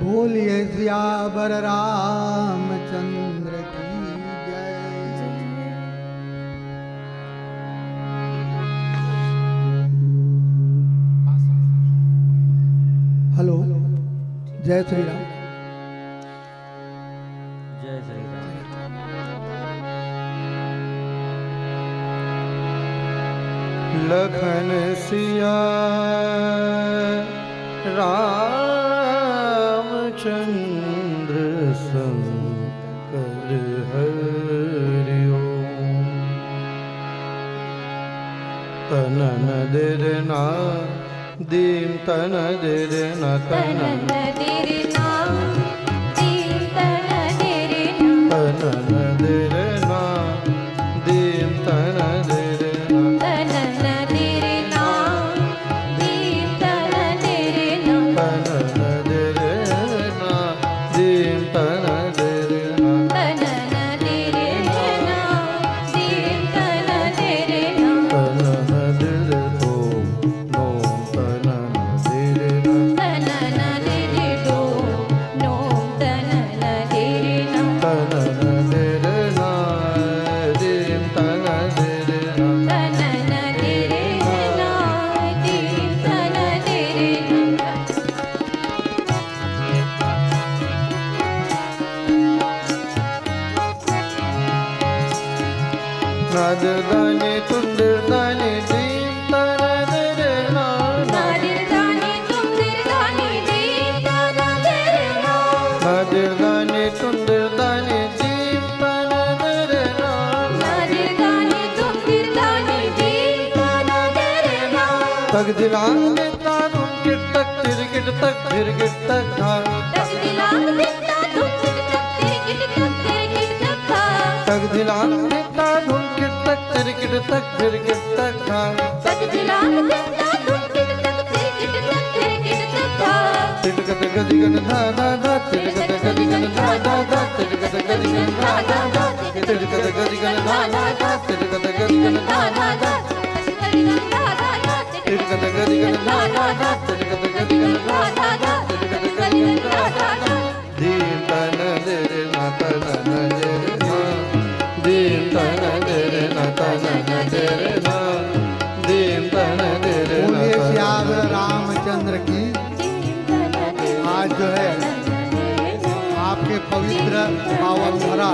बोलिए सियावर रामचंद्र की जय। हेलो, जय श्री राम। जय श्री राम। लखन सिया रामचंद्र शंकर हरि ओम। तनन दिरना दीम तन दिरना तनन दिरना दीम तन दिरना तनन दिरना दीम तन दिरना नाददानी तुंदरदानी दीम तन दिरना नाददानी तुंदरदानी दीम तन दिरना नाददानी तुंदरदानी दीम तन दिरना नाददानी तुंदरदानी दीम तन दिरना तक दिलांग देता तुम किट तक तिरगिट तक तिरगिट तक धार तक दिलांग देता तुम किट तक तिरगिट तक तिरगिट तक धार तक दिलांग देता तुम किट तक तिरगिट तक तिरगिट तक धार तक दिलांग देता तुम किट तक तिरगिट तक तिरगिट तक धार तिरगत गदिगन धा धा धा तिरगत गदिगन धा धा धा तिरगत गदिगन धा धा धा तिरगत गदिगन धा धा धा तिरगत गदिगन धा धा धा तिरगत गदिगन धा धा धा तिरगत गदिगन धा धा धा तिरगत गदिगन धा धा धा दीम तन दिरना तनन दिरना दीम तन दिरना तनन दिरना दीम तन दिरना। बोलिए सियावर रामचंद्र की। आज जो है आपके पवित्र पावन भरा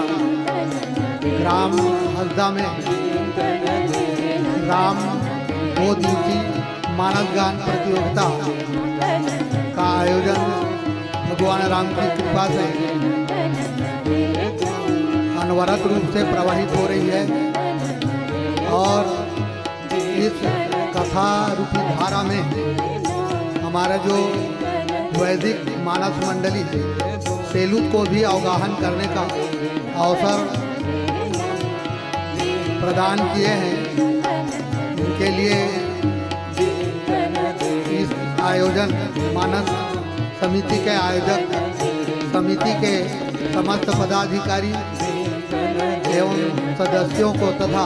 ग्राम हसदा में राम 2 दिवसीय मानस गान प्रतियोगिता का आयोजन भगवान राम की कृपा से अनवरत रूप से प्रवाहित हो रही है और इस कथा रूपी धारा में हमारा जो वैदिक मानस मंडली सेलूत को भी अवगाहन करने का अवसर प्रदान किए हैं। उनके लिए इस आयोजन मानस समिति के आयोजक समिति के समस्त पदाधिकारी एवं सदस्यों को तथा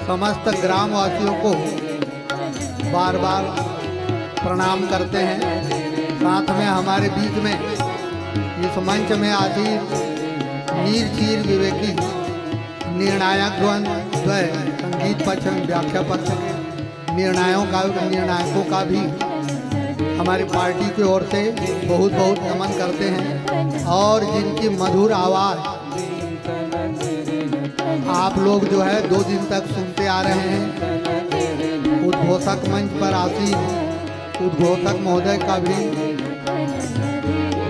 समस्त ग्रामवासियों को बार बार प्रणाम करते हैं। साथ में हमारे बीच में इस मंच में आसीन नीर चीर विवेकी निर्णायक द्वय संगीत पक्ष व्याख्या पक्ष के निर्णायकों का भी हमारी पार्टी की ओर से बहुत बहुत नमन करते हैं और जिनकी मधुर आवाज़ आप लोग जो है 2 दिन तक सुनते आ रहे हैं। उद्घोषक मंच पर आसीन उद्घोषक महोदय का भी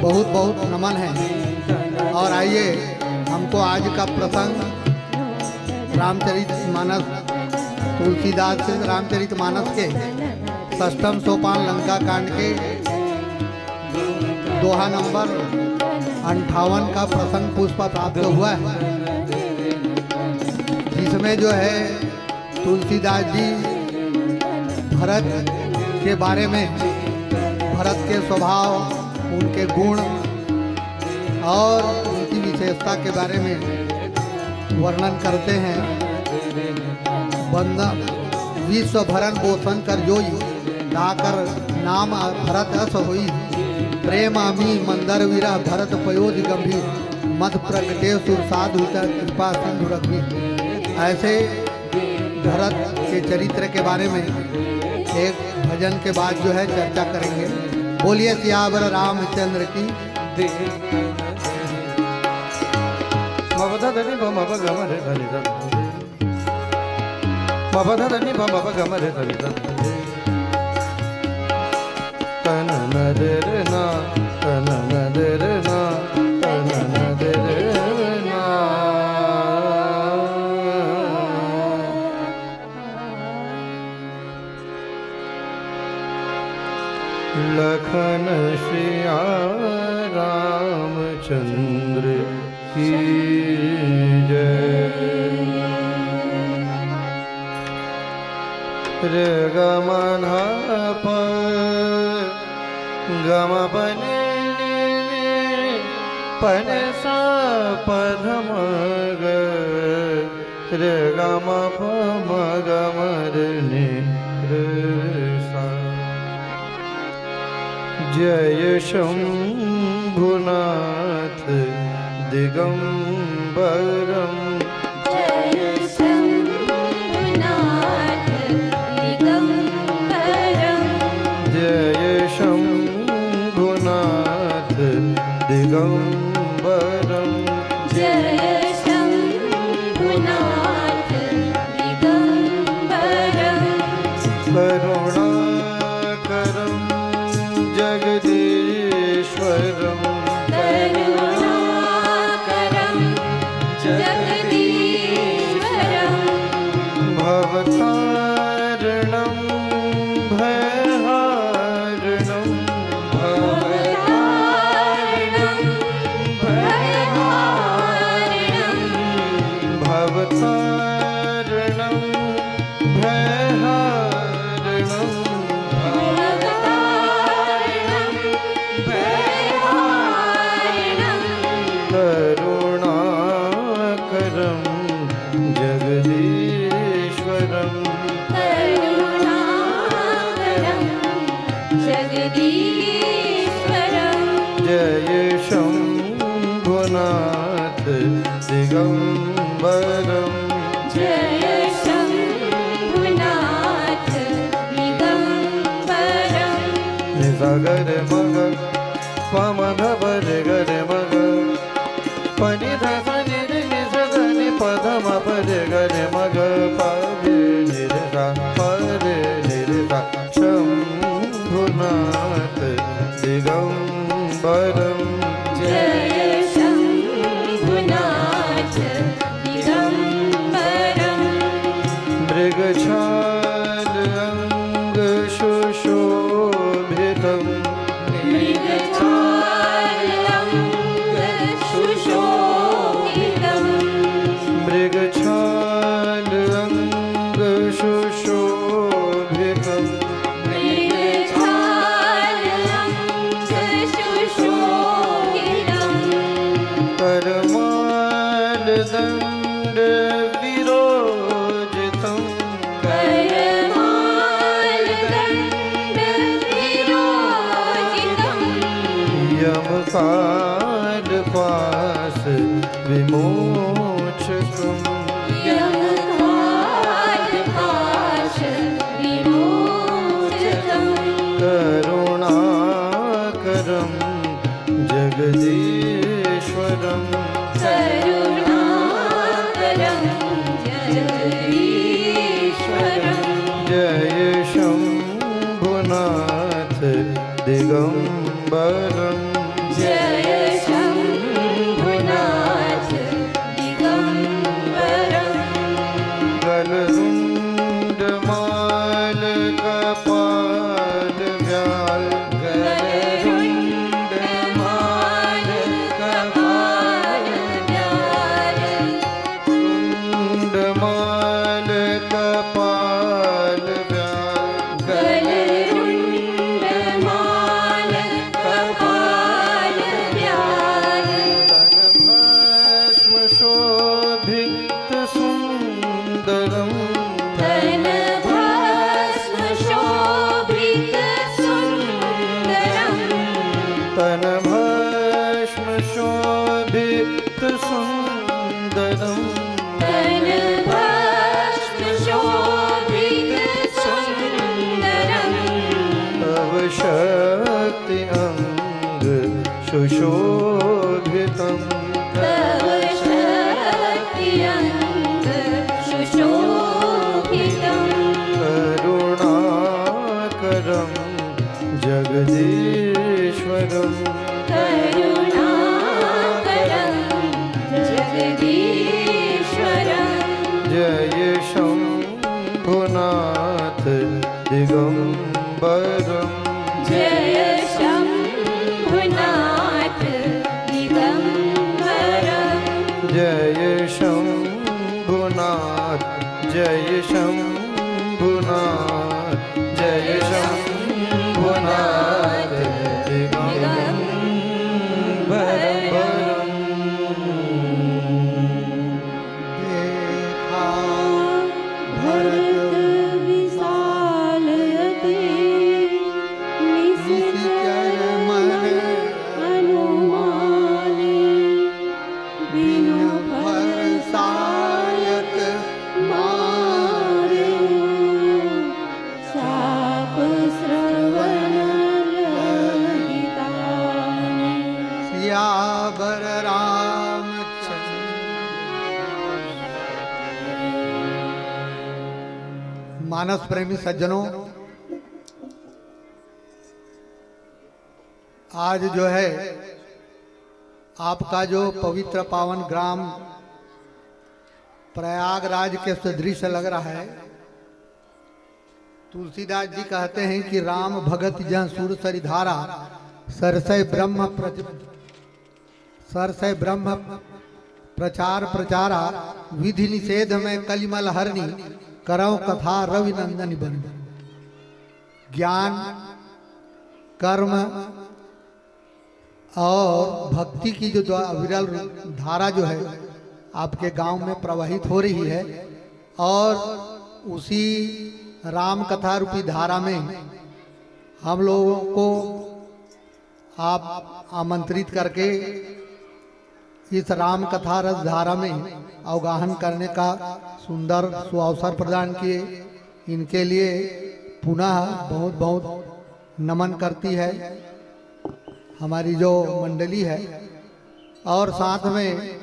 बहुत बहुत नमन है। और आइए हमको आज का प्रसंग रामचरितमानस तुलसीदास रामचरितमानस के 6ठम सोपान लंका कांड के दोहा नंबर 58 का प्रसंग पुष्प प्राप्त हुआ है, जिसमें जो है तुलसीदास जी भरत के बारे में भरत के स्वभाव, उनके गुण और उनकी विशेषता के बारे में वर्णन करते हैं। वंदन विश्व भरण पोषण कर जोई, दाकर नाम भरत अस होई, प्रेमामी मंदर वीरा भरत पयोध गंभीर मध प्रगटे सुर साधु कृपा सिंधु रघुवीर। ऐसे भरत के चरित्र के बारे में एक भजन के बाद जो है चर्चा करेंगे। बोलिए सियावर रामचंद्र की। लखन सिया रामचंद्र की जय। रे गम प गम पने पन सा पधम ग रे गम प म गम रे सा। जय शंभुनाथ दिगंबरम जय शंभुनाथ दिगंबरम जय शंभुनाथ दिगंबरम जय शंभुनाथ दिगंबरम करुणाकरं जगदीश्वरं करुणाकरं जगदीश्वरं भवतारणं भयहारणं भवतारणं भयहारणं भवतारणं भयहारणं भवतारणं भयहारणं करुणाकरं जगदीश्वरं करुणाकरं जगदीश्वरं जय शंभुनाथ दिगंबरं जय शंभुनाथ दिगंबरं निसागर मग पमध बर गर मग पनि धनि निसनि पदम पर गर मग परे निरसा परे निरसा शंभुनाथ दिगंबरं जय शंभुनाथ दिगंबरं मृगछाल अंग सुशोभितं मृगछालंग सुशोभितं मृगछाल अंग सुशोभितं मृगछालंग सुशोभितं करमाल दंड विरोजितं करमालदंड विरोचितं यमकाल पास विमोचकं यमकालपाश विमोचकं करुणाकरं जगदीश्वरं करुणाकरं जगदीश्वरं जय शंभुनाथ दिगंबरं जय शंभुनाथ दिगंबरं गलरुंड माल कपाल व्याल गरुण्ड माल कपाल व्याल रुंड माल कपाल व्याल गरुण्ड माल कपाल भस्म शोभित सुंदरम तन भस्म शोभित सुंदरम तव शक्ति अंग सुशोभितम तव शक्ति अंग सुशोभितम् करुणाकरं जगदीश्वरम् करुणाकरं जगदीश्वरम् जय शंभुनाथ दिगंबरम जय शंभुनाथ दिगंबरम् जय शंभुनाथ जय शंभुनाथ जय शंभुनाथ दिगंबरम देखा भरत विशालयते निश्चर मन अनुमाने बिनु सायक मारे शाप श्रवण ललिताने सियावर रामचंद्र। मानस प्रेमी सज्जनों, आज जो है आपका जो पवित्र पावन ग्राम प्रयागराज के सदृश लग रहा है। तुलसीदास जी कहते हैं कि राम भगत जन सुर सरिधारा सरसय ब्रह्म प्रचार प्रचारा विधि निषेध में कलिमल हरनी करौ कथा रवि नंदन बन। ज्ञान कर्म और भक्ति की जो अविरल धारा जो है आपके गांव में प्रवाहित हो रही है, और उसी राम कथा रूपी धारा में हम लोगों को आप आमंत्रित करके इस राम कथा रस धारा में अवगाहन करने का सुंदर सुअवसर प्रदान किए। इनके लिए पुनः बहुत बहुत नमन करती है हमारी जो मंडली है। और साथ में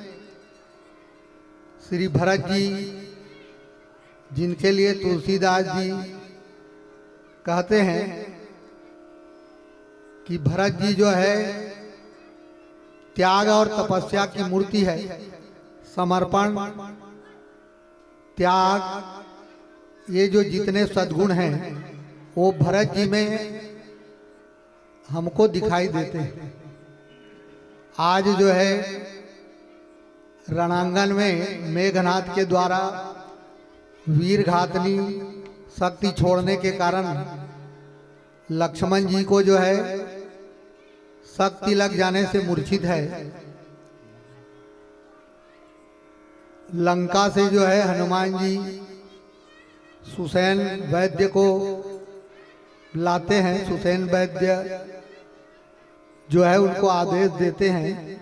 श्री भरत जी, जिनके लिए तुलसीदास जी कहते हैं कि भरत जी जो है त्याग और तपस्या की मूर्ति है। समर्पण, त्याग, ये जो जितने सद्गुण हैं वो भरत जी में हमको दिखाई देते हैं। आज जो है रणांगन में मेघनाथ के द्वारा वीर घातनी शक्ति छोड़ने के कारण लक्ष्मण जी को जो है शक्ति लग जाने से मूर्छित है। लंका से जो है हनुमान जी सुसैन वैद्य को लाते हैं। सुसैन वैद्य जो है उनको आदेश देते हैं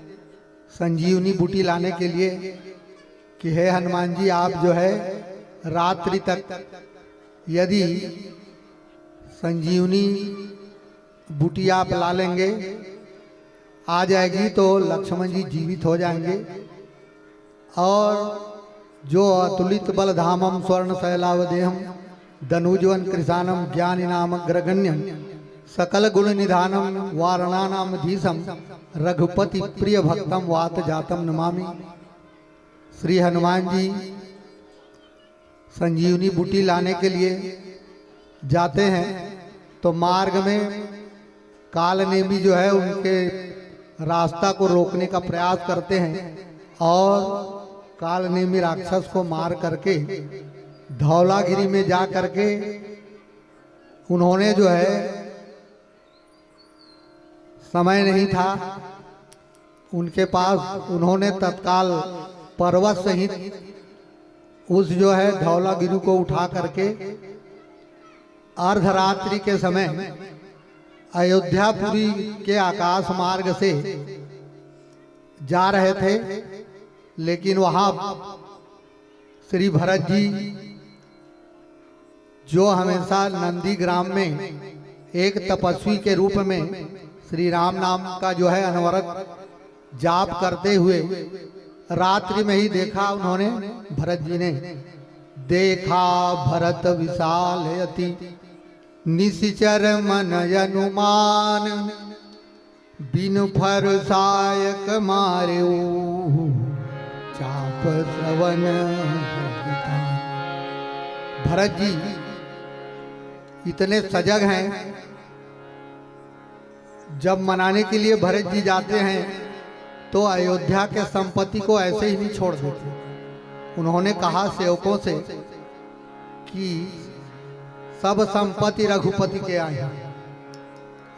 संजीवनी बूटी लाने के लिए कि हे हनुमान जी, आप जो है रात्रि तक यदि संजीवनी बूटी आप ला लेंगे, आ जाएगी तो लक्ष्मण जी जीवित हो जाएंगे। और जो अतुलित बल धामम स्वर्ण शैलावदेहम धनुजवन कृशानम ज्ञानी नाम ग्रगण्यम सकल गुण निधानम वारणानाम धीसम रघुपति प्रिय भक्तम वात जातम नमामि। श्री हनुमान जी संजीवनी बूटी लाने के लिए जाते हैं तो मार्ग में कालनेमी जो है उनके रास्ता को रोकने का प्रयास करते हैं और कालनेमी राक्षस को मार करके धौलागिरी में जा करके उन्होंने जो है, समय नहीं था उनके पास, उन्होंने तत्काल पर्वत सहित उस जो है धौलागिरी को उठा करके अर्धरात्रि के समय अयोध्यापुरी के आकाश मार्ग से जा रहे थे, लेकिन वहां श्री भरत जी जो हमेशा नंदीग्राम में एक तपस्वी के रूप में श्री राम नाम का जो है अनवरत जाप करते हुए रात्रि में ही देखा उन्होंने, भरत जी ने देखा भरत विशाल अति निशिचर मन अनुमान, बिनु फरसायक मारे चाप श्रवण। भरत जी इतने सजग हैं, जब मनाने के लिए भरत जी जाते हैं तो अयोध्या के संपत्ति को ऐसे ही नहीं छोड़ देते। उन्होंने कहा सेवकों से कि सब संपत्ति रघुपति के आए हैं,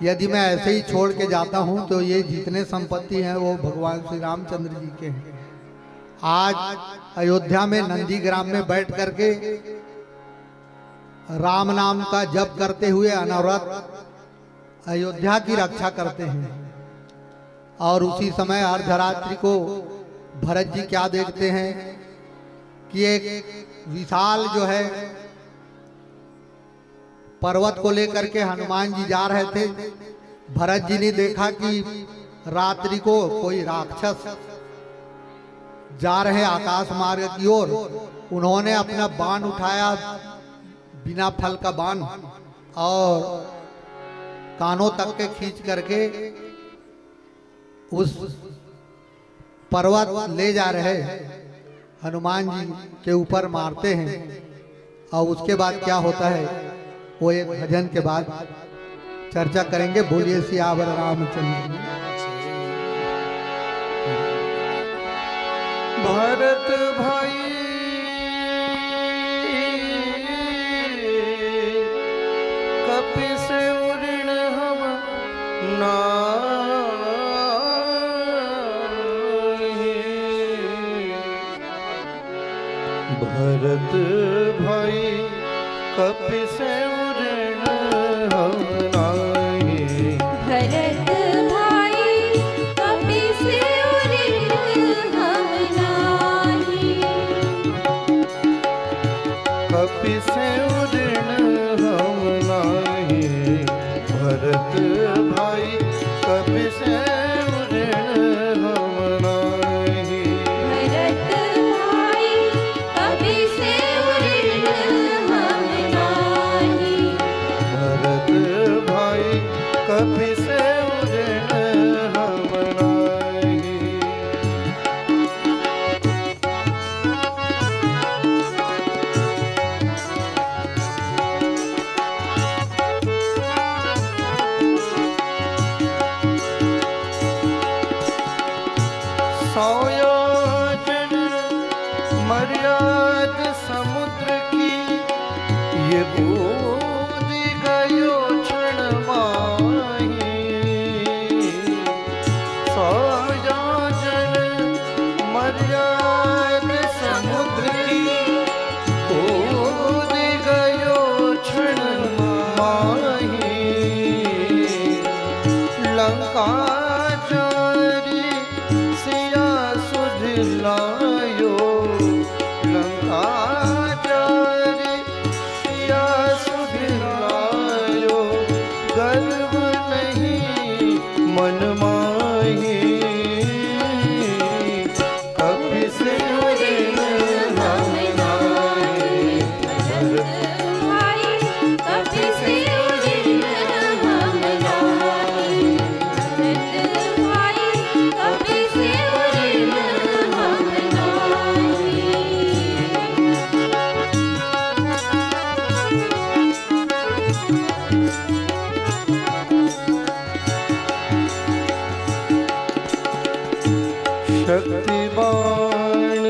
यदि मैं ऐसे ही छोड़ के जाता हूं तो ये जितने संपत्ति हैं वो भगवान श्री रामचंद्र जी के हैं। आज अयोध्या में नंदीग्राम में बैठ करके राम नाम का जप करते हुए अनवरत अयोध्या की रक्षा करते हैं। और उसी समय अर्धरात्रि को भरत जी क्या देखते हैं कि एक विशाल जो है पर्वत को लेकर के हनुमान जी जा रहे थे। भरत जी ने देखा कि रात्रि को कोई राक्षस जा रहे आकाश मार्ग की ओर। उन्होंने अपना बाण उठाया, बिना फल का बाण, और कानों तक के खींच करके उस पर्वत ले जा रहे हनुमान जी के ऊपर मारते हैं। और उसके बाद क्या होता है वो एक भजन के बाद चर्चा करेंगे। बोलिए सियावर रामचंद्र। भरत भाई कपिस उऋण हम नाहि। भरत भाई कपिस उऋण हम नाहि। भरत भाई कपिस उऋण हम नाहि। कपिस उऋण हम नाहि। भरत भाई कपिस उऋण हम नाहि। भरत भाई कपिस उऋण हम नाहि। भरत भाई कपिस उऋण हम नाहि। सौयोजन मर्याद समुद्र की ये कूद गयो क्षण माही। सौयोजन मर्याद समुद्र की कूद गयो क्षण माही। लंका चारी सिया सुध लायो। लंका चारी सिया सुध लायो। गर्व नहीं मन माही। कपिस उऋण हम नाहि। भरत भाई कपिस उऋण हम नाहि। भरत भाई कपिस उऋण हम नाहि। शक्तिबाण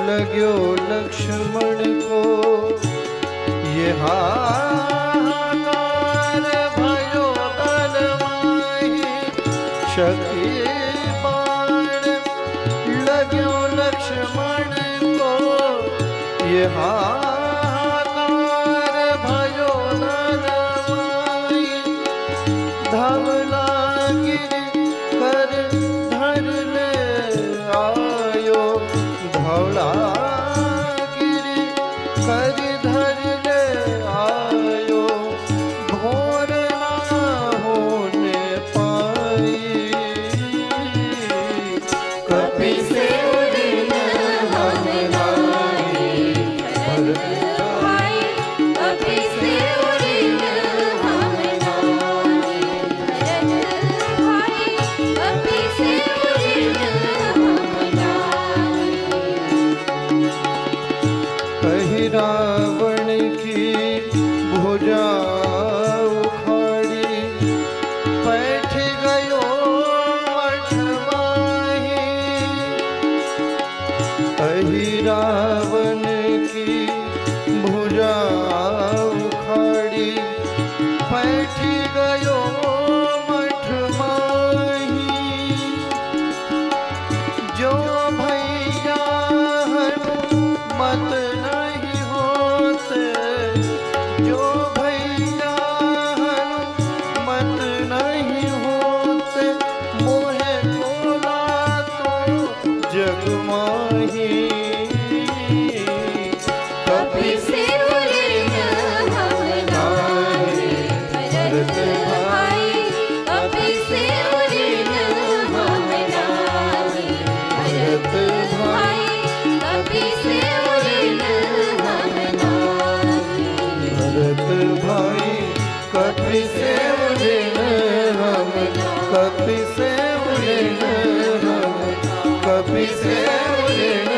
लग्यो लक्ष्मण को। ये हाहाकार भयो बल माही। शक्तिबाण लग्यो लक्ष्मण को। ये हाहाकार भयो बल माही। उड़ेन हम कपि से उड़ेन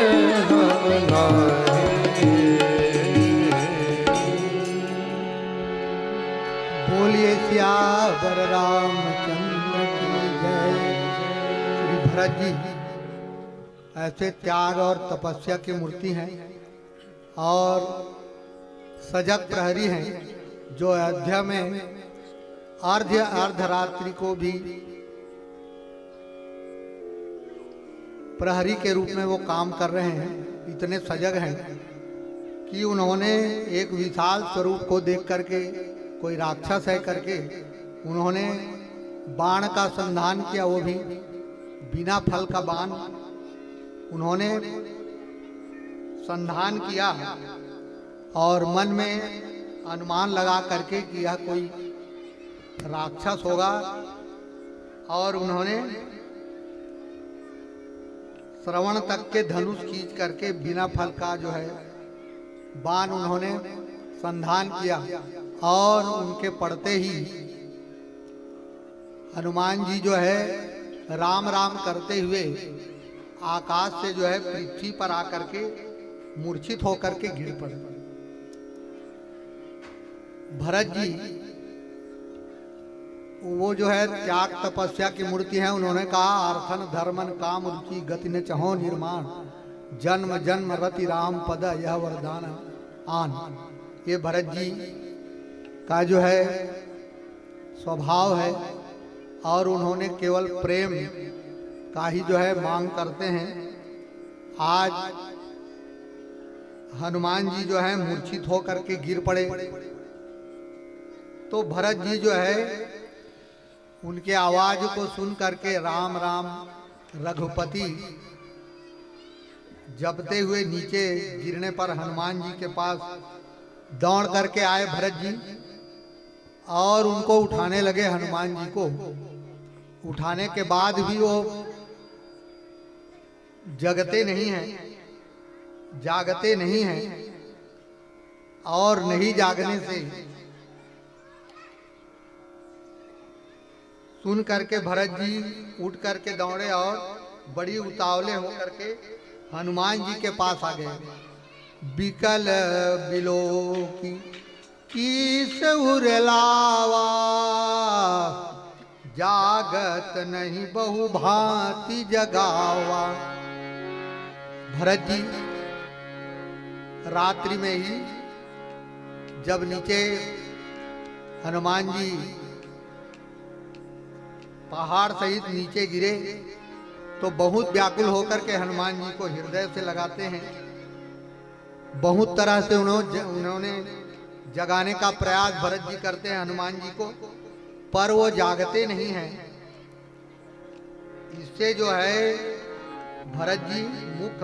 हम नाहीं। बोलिए सियावर रामचंद्र की जय। श्री भरत जी ऐसे त्याग और तपस्या की मूर्ति हैं और सजग प्रहरी हैं जो अयोध्या में अर्धरात्रि को भी प्रहरी के रूप में वो काम कर रहे हैं। इतने सजग हैं कि उन्होंने एक विशाल स्वरूप को देख करके, कोई राक्षस है करके, उन्होंने बाण का संधान किया, वो भी बिना फल का बाण उन्होंने संधान किया और मन में अनुमान लगा करके कि यह कोई राक्षस होगा। और उन्होंने श्रवण तक के धनुष खींच करके बिना फल का जो है बाण उन्होंने संधान किया और उनके पड़ते ही हनुमान जी जो है राम राम करते हुए आकाश से जो है पृथ्वी पर आकर के मूर्छित होकर के गिर पड़े। भरत जी वो जो है त्याग तपस्या की मूर्ति है। उन्होंने कहा अर्थन धर्मन काम रुचि गति न चहो निर्माण, जन्म जन्म रति राम पद यह वरदान आन। ये भरत जी का जो है स्वभाव है और उन्होंने केवल प्रेम का ही जो है मांग करते हैं। आज हनुमान जी जो है मूर्छित होकर के गिर पड़े तो भरत जी जो है उनके आवाज को सुन करके राम राम रघुपति जपते हुए नीचे गिरने पर हनुमान जी के पास दौड़ करके आए भरत जी और उनको उठाने लगे। हनुमान जी को उठाने के बाद भी वो जगते नहीं हैं, जागते नहीं हैं और नहीं जागने से सुन करके भरत जी उठ करके दौड़े और बड़ी उतावले होकर के हनुमान जी के पास आ गए। बिकल बिलो की उरलावा, जागत नहीं बहु भांति जगावा। भरत जी रात्रि में ही जब नीचे हनुमान जी पहाड़ सहित नीचे गिरे तो बहुत व्याकुल होकर के हनुमान जी को हृदय से लगाते हैं। बहुत तरह से उन्होंने जगाने का प्रयास भरत जी करते हैं हनुमान जी को, पर वो जागते नहीं हैं। इससे जो है भरत जी मुख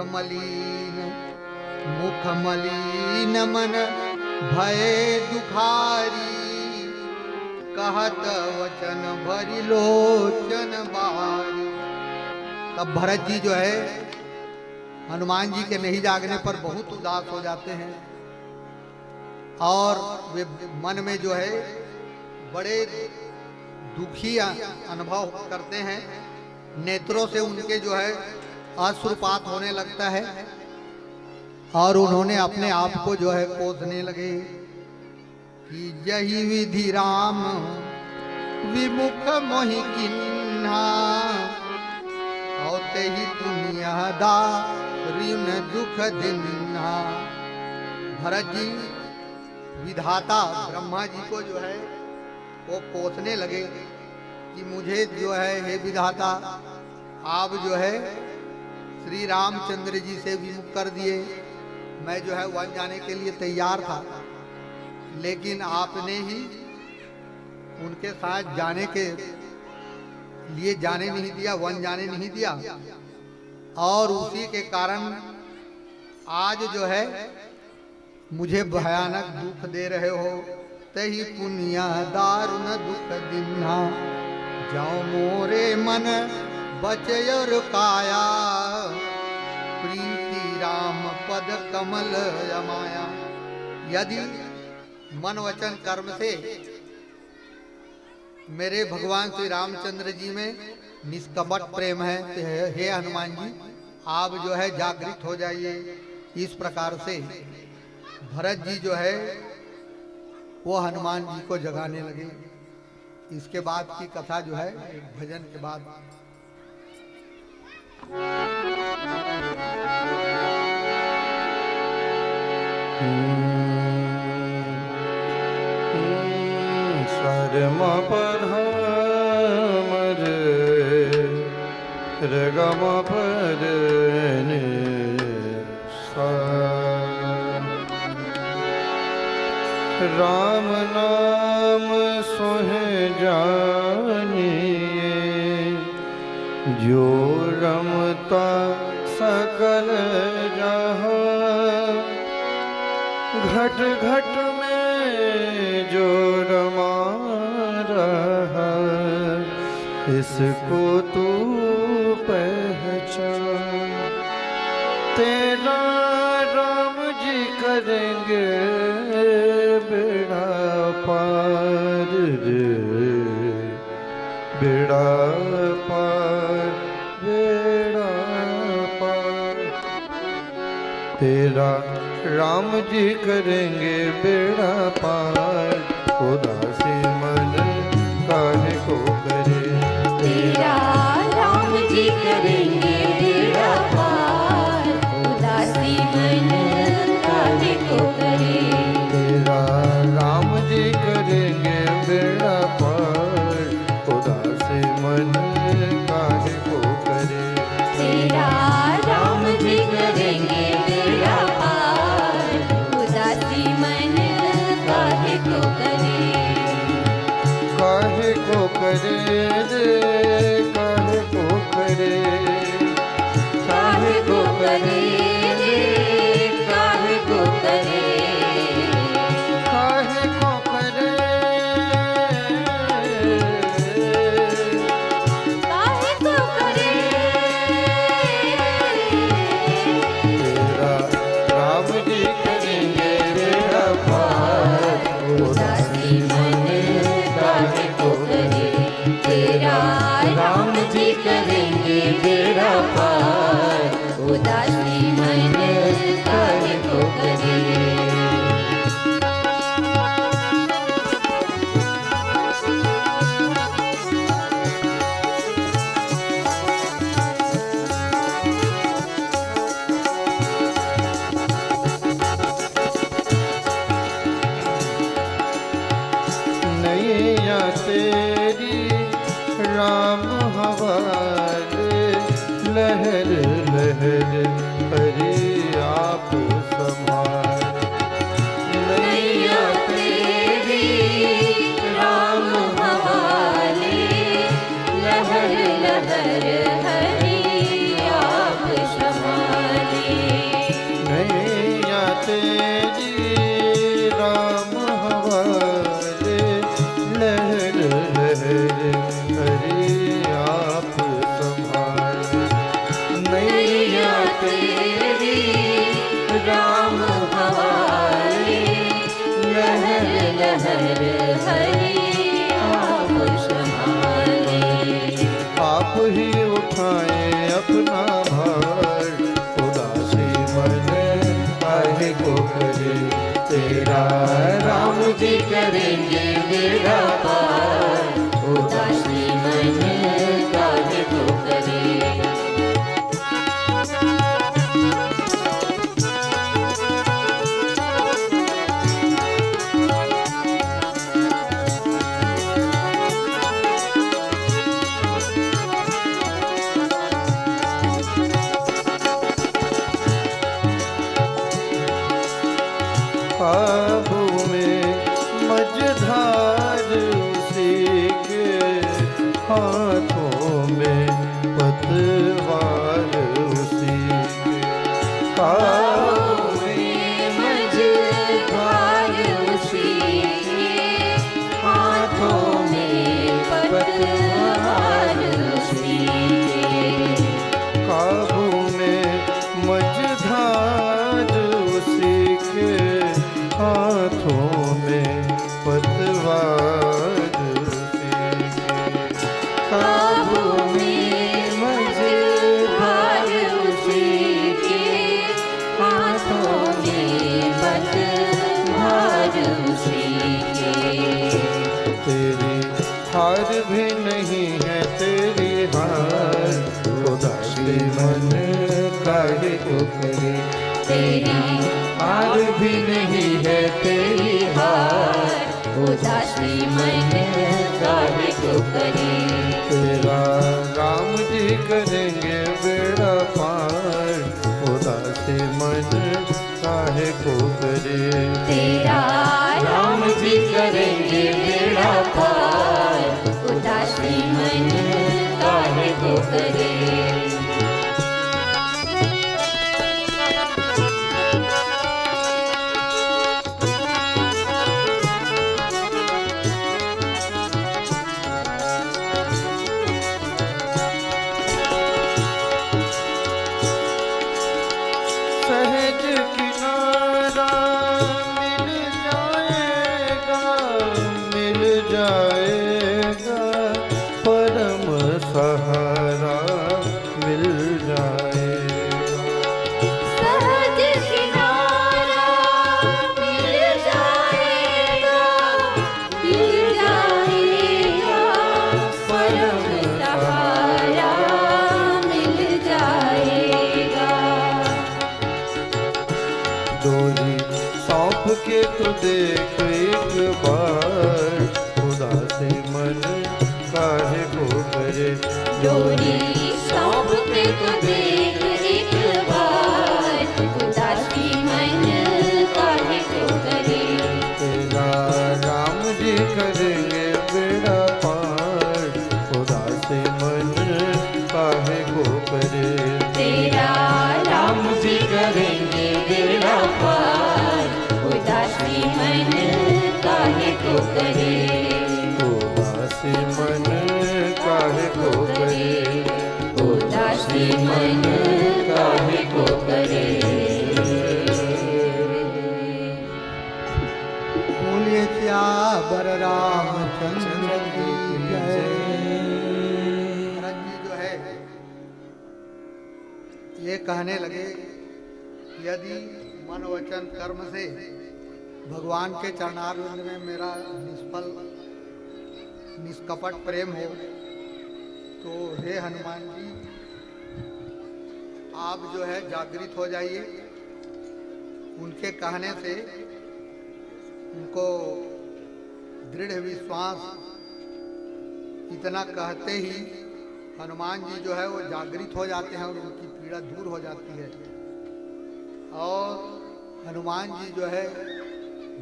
मलिन मन भय दुखारी, कहत वचन भरी लोचन बारी। तब भरत जी जो है हनुमान जी के नहीं जागने पर बहुत उदास हो जाते हैं और वे मन में जो है बड़े दुखी अनुभव करते हैं। नेत्रों से उनके जो है अश्रुपात होने लगता है और उन्होंने अपने आप को जो है कोसने लगे कि यही विधि राम विमुख मोहि किन्हा, औते ही दुनिया दारुण दुख दिन्हा। भरत जी विधाता ब्रह्मा जी को जो है वो कोसने लगे कि मुझे जो है हे विधाता आप जो है श्री रामचंद्र जी से विमुख कर दिए। मैं जो है वन जाने के लिए तैयार था, लेकिन आपने ही उनके साथ जाने के लिए जाने नहीं दिया, वन जाने नहीं दिया और उसी के कारण आज जो है मुझे भयानक दुख दे रहे हो। तही पुनिया दारुण दुख दिन्हा, जाओ मोरे मन बचयर काया, प्रीति राम पद कमल यमाया। यदि मन वचन कर्म से मेरे भगवान श्री रामचंद्र जी में निष्कपट प्रेम है। तो हे हनुमान जी, आप जो है जागृत हो जाइए। इस प्रकार से भरत जी जो है वो हनुमान जी को जगाने लगे। इसके बाद की कथा जो है एक भजन के बाद। सरमा पधामर रगम पर राम नाम सोहे जानिए, जो रमता सकल जहाँ। घट घट में जो रमा रहा, इसको तू पहचान। तेरा राम जी करेंगे बेड़ा पार रे, बेड़ा पार, बेड़ा पार। तेरा राम जी करेंगे बेड़ा पार, उदासी मन काहे को करे। तेरा राम जी करेंगे बेड़ा पार, उदासी मन काहे को करे। तेरा राम जी करेंगे बेड़ा पार, उदासी मन काहे को करे। तेरा राम जी करेंगे बेड़ा पार, उदासी मन काहे को करे। काहे को करे रे, काहे को करे। काहे को करे रे, काहे को करे। काहे को करे, काहे को करे। तेरा राम जी करेंगे बेड़ा पार, उदासी मन काहे को करे। तेरा राम जी करेंगे बेड़ा पार, उदासी मन काहे को करे। नैया तेरी राम हवाले, लहर लहर हरि आप संभाल। नैया तेरी राम हवाले, लहर लहर हरि आप संभाले। नैया तेरी राम हवाले, लहर लहर हरि आप संभाल। नैया तेरी राम हवाले, लहर लहर हरि आप संभाले। आप ही उठाए अपना भार, उदासी मन काहे को करे। तेरा राम जी करेंगे बेड़ा पार, उदासी मन काहे को करे। काबू में मझधार उसी के, हाथों में पतवार उसी के। काबू में मझधार उसी के, हाथों में पतवार उसी के। काबू में मझधार उसी के, हाथों में पतवार उसी के। काबू में को करे। तेरी हार भी नहीं है तेरी हार, उदासी मन काहे को करे। तेरा राम जी करेंगे बेड़ा पार, उदासी मन काहे को करे। तेरा राम जी करेंगे बेड़ा पार, उदासी मन काहे को करे। सहज किनारा मिल जाएगा, मिल जाएगा, परम सहारा मिल जाएगा। सहज किनारा मिल जाएगा, मिल जाएगा, परम सहारा मिल जाएगा। डोरी सौंप के तो देख एक बार, उदासी मन काहे को करे। डोरी सौंप के तो देख एक बार, उदासी मन काहे को करे। तेरा राम जी करेंगे बेड़ा पार, उदासी मन काहे को करे। तेरा राम जी करेंगे बेड़ा पार, उदासी मन काहे को करे। उदासी मन काहे को करे। उदासी मन काहे को करे। बोलिए सियावर रामचंद्र की जय। भरत जी जो है ये कहने लगे, यदि मन वचन कर्म से भगवान के चरणारविंद में मेरा निष्फल निष्कपट प्रेम हो, तो हे हनुमान जी आप जो है जागृत हो जाइए। उनके कहने से उनको दृढ़ विश्वास, इतना कहते ही हनुमान जी जो है वो जागृत हो जाते हैं और उनकी पीड़ा दूर हो जाती है। और हनुमान जी जो है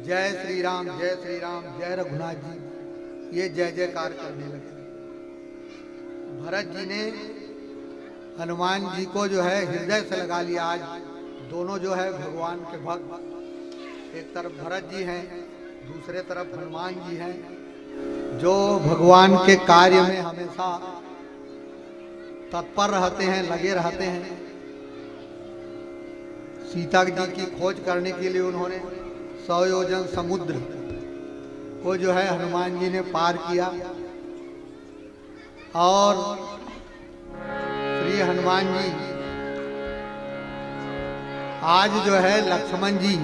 जय श्री राम, जय रघुनाथ जी, ये जय जयकार करने लगे। भरत जी ने हनुमान जी को जो है हृदय से लगा लिया। आज दोनों जो है भगवान के भक्त, एक तरफ भरत जी हैं, दूसरे तरफ हनुमान जी हैं, जो भगवान के कार्य में हमेशा तत्पर रहते हैं, लगे रहते हैं। सीता जी की खोज करने के लिए उन्होंने 100 योजन समुद्र को जो है हनुमान जी ने पार किया। और श्री हनुमान जी आज जो है लक्ष्मण जी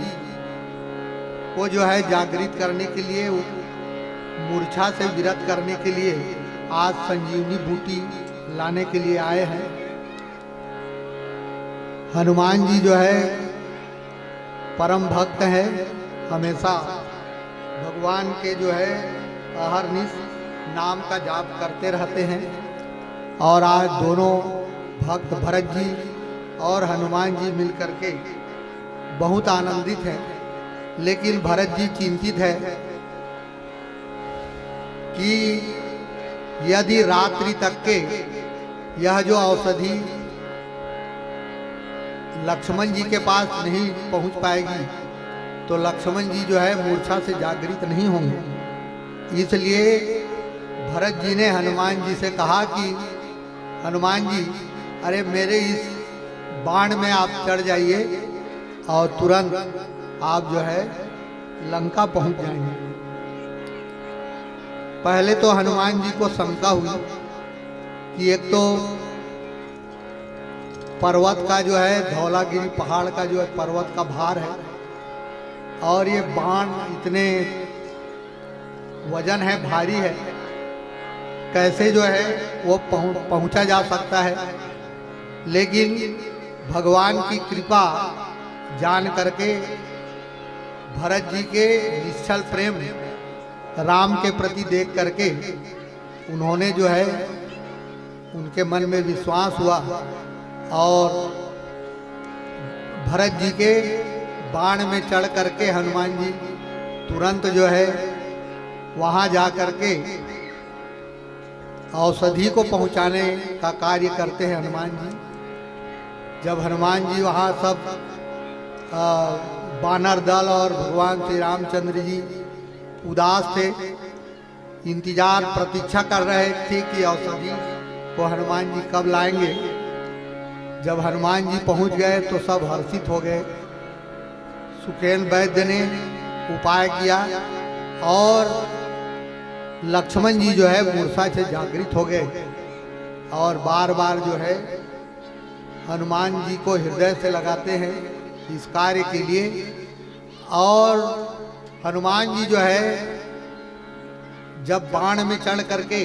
को जो है जागृत करने के लिए, मूर्छा से विरत करने के लिए आज संजीवनी बूटी लाने के लिए आए हैं। हनुमान जी जो है परम भक्त है, हमेशा भगवान के जो है अहरनिश नाम का जाप करते रहते हैं। और आज दोनों भक्त भरत जी और हनुमान जी मिलकर के बहुत आनंदित हैं। लेकिन भरत जी चिंतित है कि यदि रात्रि तक के यह जो औषधि लक्ष्मण जी के पास नहीं पहुंच पाएगी तो लक्ष्मण जी जो है मूर्छा से जागृत नहीं होंगे। इसलिए भरत जी ने हनुमान जी से कहा कि हनुमान जी, अरे मेरे इस बाण में आप चढ़ जाइए और तुरंत आप जो है लंका पहुंच जाएंगे। पहले तो हनुमान जी को शंका हुई कि एक तो पर्वत का जो है धौलागिरी पहाड़ का जो है पर्वत का भार है, और ये बाण इतने वजन है, भारी है, कैसे जो है वो पहुंचा जा सकता है। लेकिन भगवान की कृपा जान करके भरत जी के निश्चल प्रेम राम के प्रति देख करके उन्होंने जो है उनके मन में विश्वास हुआ और भरत जी के बाण में चढ़ करके हनुमान जी तुरंत जो है वहाँ जा करके औषधि को पहुँचाने का कार्य करते हैं हनुमान जी। जब हनुमान जी वहाँ सब वानर दल और भगवान श्री रामचंद्र जी उदास थे, इंतजार प्रतीक्षा कर रहे थे कि औषधि को हनुमान जी कब लाएंगे। जब हनुमान जी पहुंच गए तो सब हर्षित हो गए। सुकेन वैद्य ने उपाय किया और लक्ष्मण जी जो है मूर्छा से जागृत हो गए और बार बार जो है हनुमान जी को हृदय से लगाते हैं इस कार्य के लिए। और हनुमान जी जो है जब बाण में चढ़ करके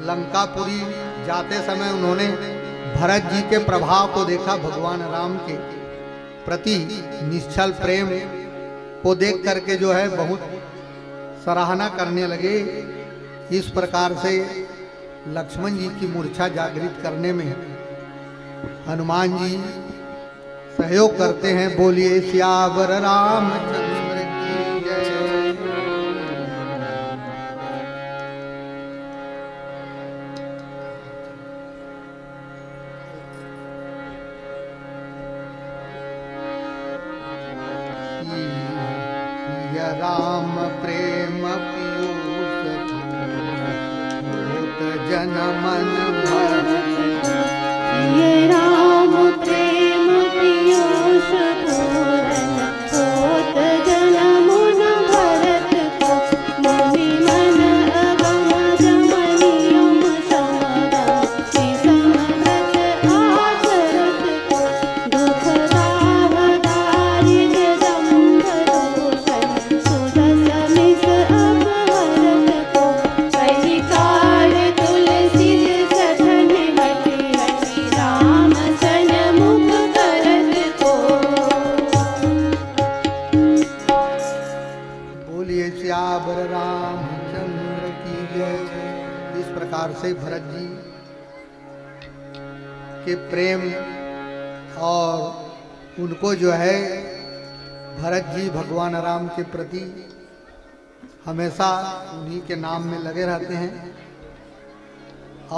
लंकापुरी जाते समय उन्होंने भरत जी के प्रभाव को देखा, भगवान राम के प्रति निश्चल प्रेम को देख करके जो है बहुत सराहना करने लगे। इस प्रकार से लक्ष्मण जी की मूर्छा जागृत करने में हनुमान जी सहयोग करते हैं। बोलिए सियावर रामचंद्र की जय। सिया राम प्रेम पीयूष होत जन मन भरत। ये राम प्रेम पीयूष पूरन होत जन मन भरत को। मुनि मन अगम जमनियम समगम समगत आचरत को। दुख दावदारिद्र दंभ दूषण सुदस मिस अपहरत को। कही काल तुलसी सठन हटि हटि राम सन मुख करत को। बोलिए सियावर रामचंद्र की जय। इस प्रकार से भरत जी के प्रेम और उनको जो है भरत जी भगवान राम के प्रति हमेशा उन्हीं के नाम में लगे रहते हैं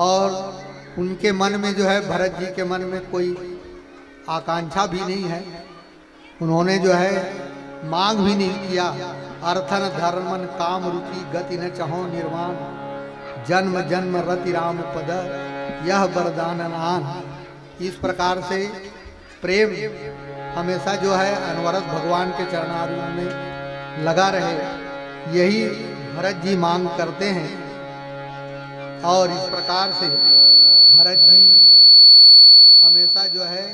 और उनके मन में जो है भरत जी के मन में कोई आकांक्षा भी नहीं है। उन्होंने जो है मांग भी नहीं किया। अर्थन धर्मन काम रुचि गति न चहो निर्वाण। जन्म जन्म रति राम पद यह वरदान आन। इस प्रकार से प्रेम हमेशा जो है अनवरत भगवान के चरणारविंद में लगा रहे, यही भरत जी मांग करते हैं। और इस प्रकार से भरत जी हमेशा जो है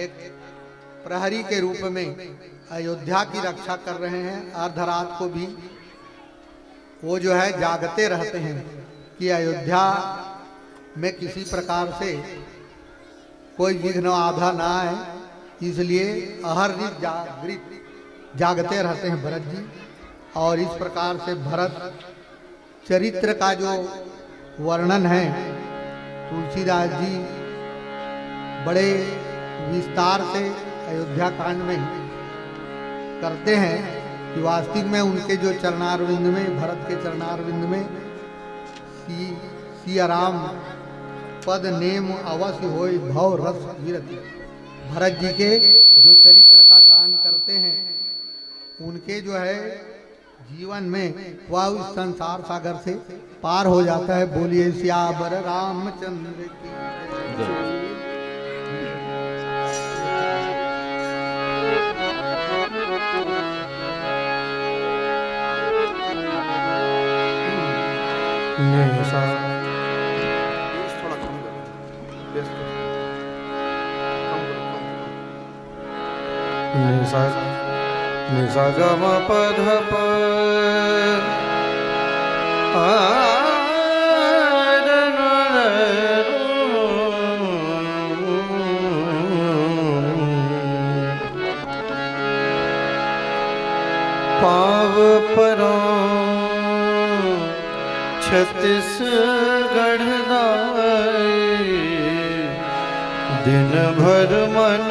एक प्रहरी के रूप में अयोध्या की रक्षा कर रहे हैं। अर्धरात को भी वो जो है जागते रहते हैं कि अयोध्या में किसी प्रकार से कोई विघ्न आधा ना आए, इसलिए अहरनिश जागते रहते हैं भरत जी। और इस प्रकार से भरत चरित्र का जो वर्णन है तुलसीदास जी बड़े विस्तार से अयोध्या कांड में करते हैं कि वास्तविक में उनके जो चरणारविंद में, भरत के चरणारविंद में सिया राम पद नेम अवश्य होय भव रस विरति। भरत जी के जो चरित्र का गान करते हैं उनके जो है जीवन में वह उस संसार सागर से पार हो जाता है। बोलिए सियावर रामचंद्र की जय। थोड़ा कम करो, निसा गम पध प छत्तीसगढ़ दाई दिन भर मन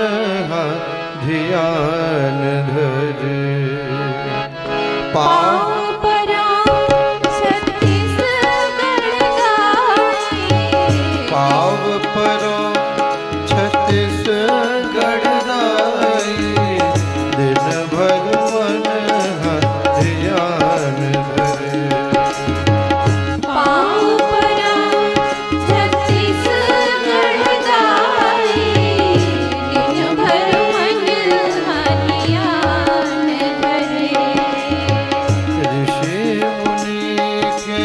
ध्यान धरे पाँव परा छत्तीसगढ़ दाई पाव परो छत्तीसगढ़ दाई दिन भर मन ध्यान धरे पाँव परा छत्तीसगढ़ दाई दिन भर मन ध्यान धरे ऋषि मुनि के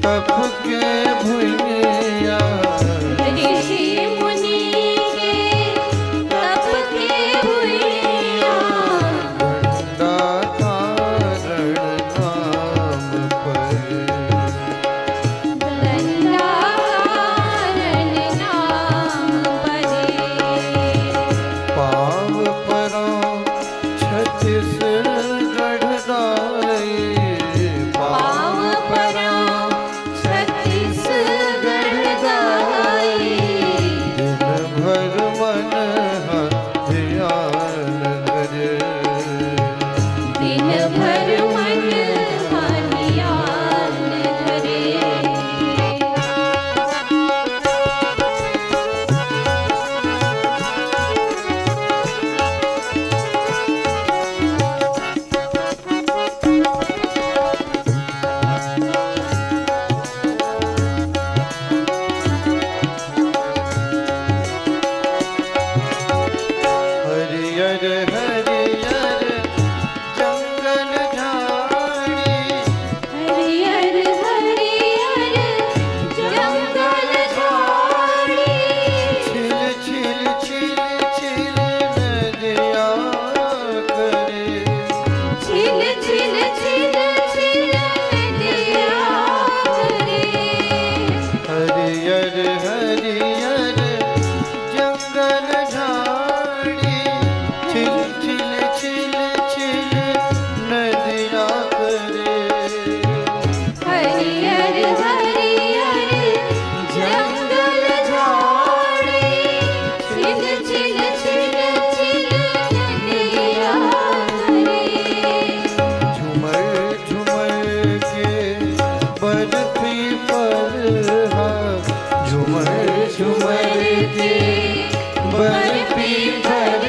तप के भुइया ऋषि मुनि के तप के भुइया दंडाधारण नाम परे दंडारण नाम परे पाव परो छत्तीसगढ़ दाई पाँव परा छत्तीसगढ़ दाई दिन भर मन ध्यान धरे दिन भर मन ध्यान धरे हरियर हरियर जंगल झाड़ी हरियर हरियर जंगल झाड़ी छिल छिल छिल छिल नदिया करे छिल छिल छिल छिल नदिया करे हरियर हरियर जंगल झाड़ी छिल छिल छिल छिल नदिया करे हरियर हरियर जंगल झाड़ी छिल छिल छिल छिल नदिया करे झुमर झुमर के बर्फी पर झुमर झुमर के बर्फी पर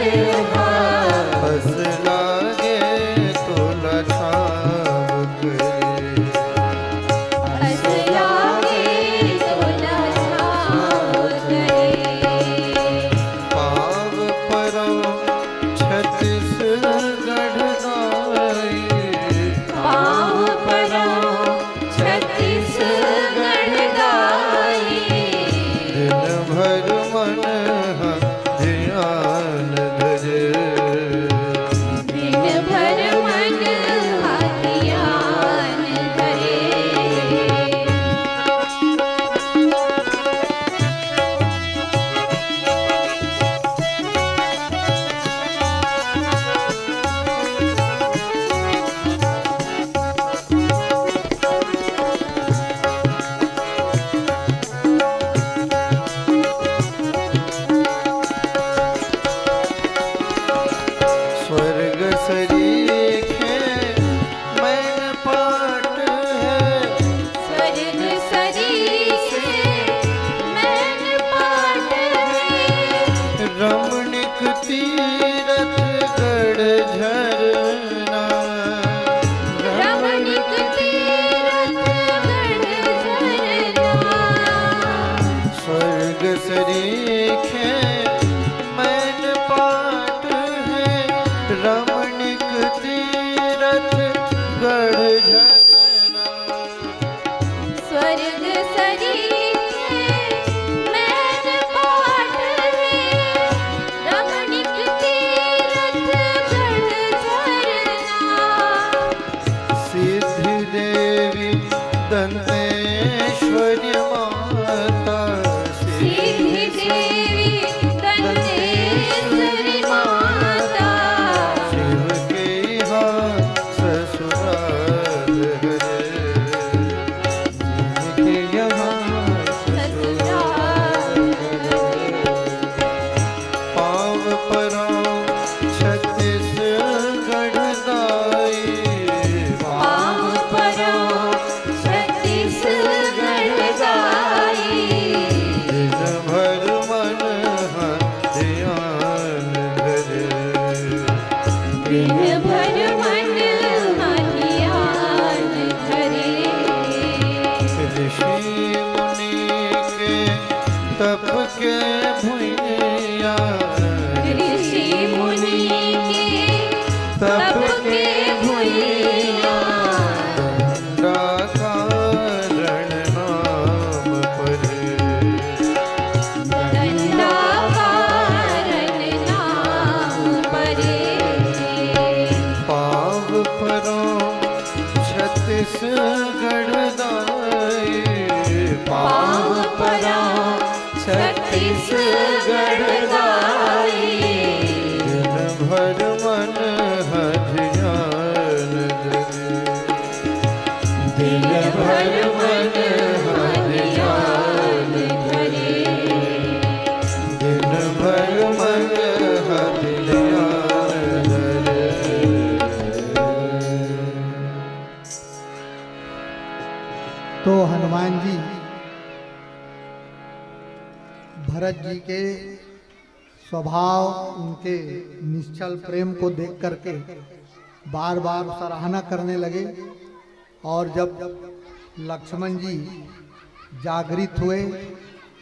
हंस लागे तोला छाव करे हंस लागे तोला छाव करे पाव परो छत्तीसगढ़ दाई पाँव परा छत्तीसगढ़ दाई दिन भर मन ध्यान धरे दिन भर मन ध्यान धरे स्वर्ग सरीखे मैन पाट है स्वर्ग सरीखे मैन पाट है रमणीक तीरथ गढ़ झरना रमणीक तीरथ गढ़ झरना स्वर्ग सरीखे मैन पाट है रमणीक तीरथ गढ़ झरना स्वर्ग सरीखे मैन पाट है रमणीक तीरथ गढ़ झरना सिद्धि देवी दंतेश्वरी माता सिद्धि देवी दंतेश्वरी माता शिव के यहाँ ससुराल तप के भुइया ऋषि मुनि के तप के भुइया कारण नाम पर दंडा कारण नाम परे पाव परो छत्तीसगढ़ दाए पाव परा छत्तीसगढ़ गाए दिन भर मन हथियान धरे दिन भर मन हथियान धरे दिन भर मन हथियान धरे तो हनुमान जी भरत जी के स्वभाव, उनके निश्चल प्रेम को देख करके बार बार सराहना करने लगे। और जब लक्ष्मण जी जागृत हुए,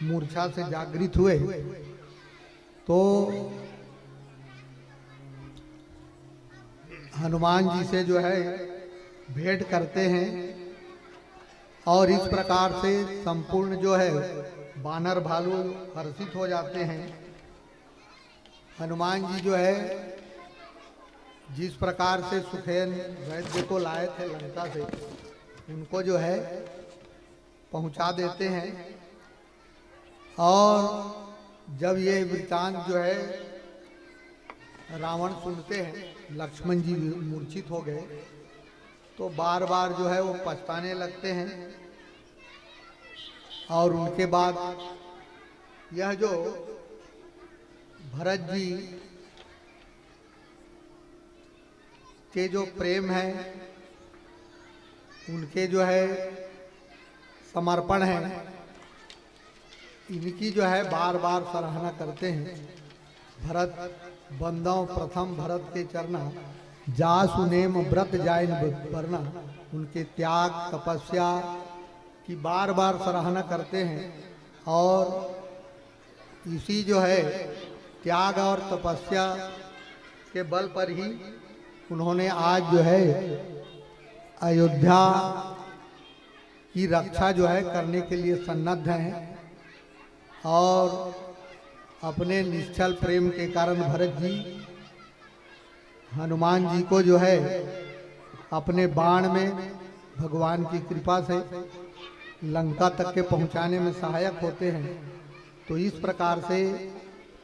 मूर्छा से जागृत हुए, तो हनुमान जी से जो है भेंट करते हैं और इस प्रकार से संपूर्ण जो है बानर भालू हर्षित हो जाते हैं। हनुमान जी जो है जिस प्रकार से सुखेन वैद्य को लाए थे लंका से, उनको जो है पहुंचा देते हैं। और जब ये वृत्तांत जो है रावण सुनते हैं, लक्ष्मण जी मूर्छित हो गए, तो बार बार जो है वो पछताने लगते हैं। और उनके बाद यह जो भरत जी के जो प्रेम है, उनके जो है समर्पण है, इनकी जो है बार बार सराहना करते हैं। भरत बंदों प्रथम भरत के चरना, जासु नेम व्रत जाइन वरना, उनके त्याग तपस्या की बार बार सराहना करते हैं। और इसी जो है त्याग और तपस्या के बल पर ही उन्होंने आज जो है अयोध्या की रक्षा जो है करने के लिए सन्नद्ध हैं। और अपने निश्चल प्रेम के कारण भरत जी हनुमान जी को जो है अपने बाण में भगवान की कृपा से लंका तक के पहुंचाने में सहायक होते हैं। तो इस प्रकार से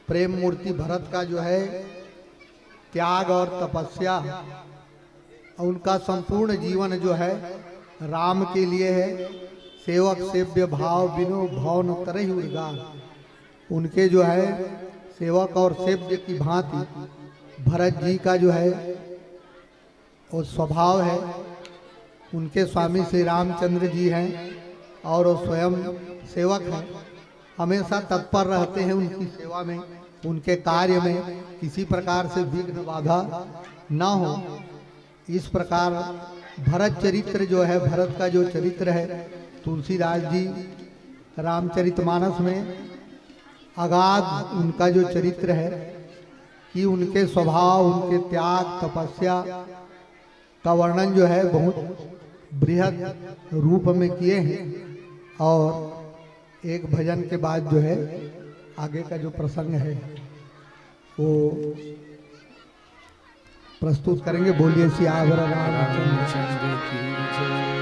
प्रेम मूर्ति भरत का जो है त्याग और तपस्या, उनका संपूर्ण जीवन जो है राम के लिए है। सेवक सेव्य भाव बिनु भवन तरह उर्गा, उनके जो है सेवक और सेव्य की भांति भरत जी का जो है वो स्वभाव है। उनके स्वामी श्री रामचंद्र जी हैं और वो स्वयं सेवक हैं, हमेशा तत्पर रहते हैं उनकी सेवा में, उनके कार्य में किसी प्रकार से विघ्न बाधा न हो। इस प्रकार भरत चरित्र जो है, भरत का जो चरित्र है, तुलसीदास जी रामचरितमानस में अगाध उनका जो चरित्र है कि उनके स्वभाव, उनके त्याग तपस्या का वर्णन जो है बहुत बृहद रूप में किए हैं। और एक भजन के बाद जो है आगे का जो प्रसंग है वो प्रस्तुत करेंगे। बोलिए सियावर रामचंद्र की जय।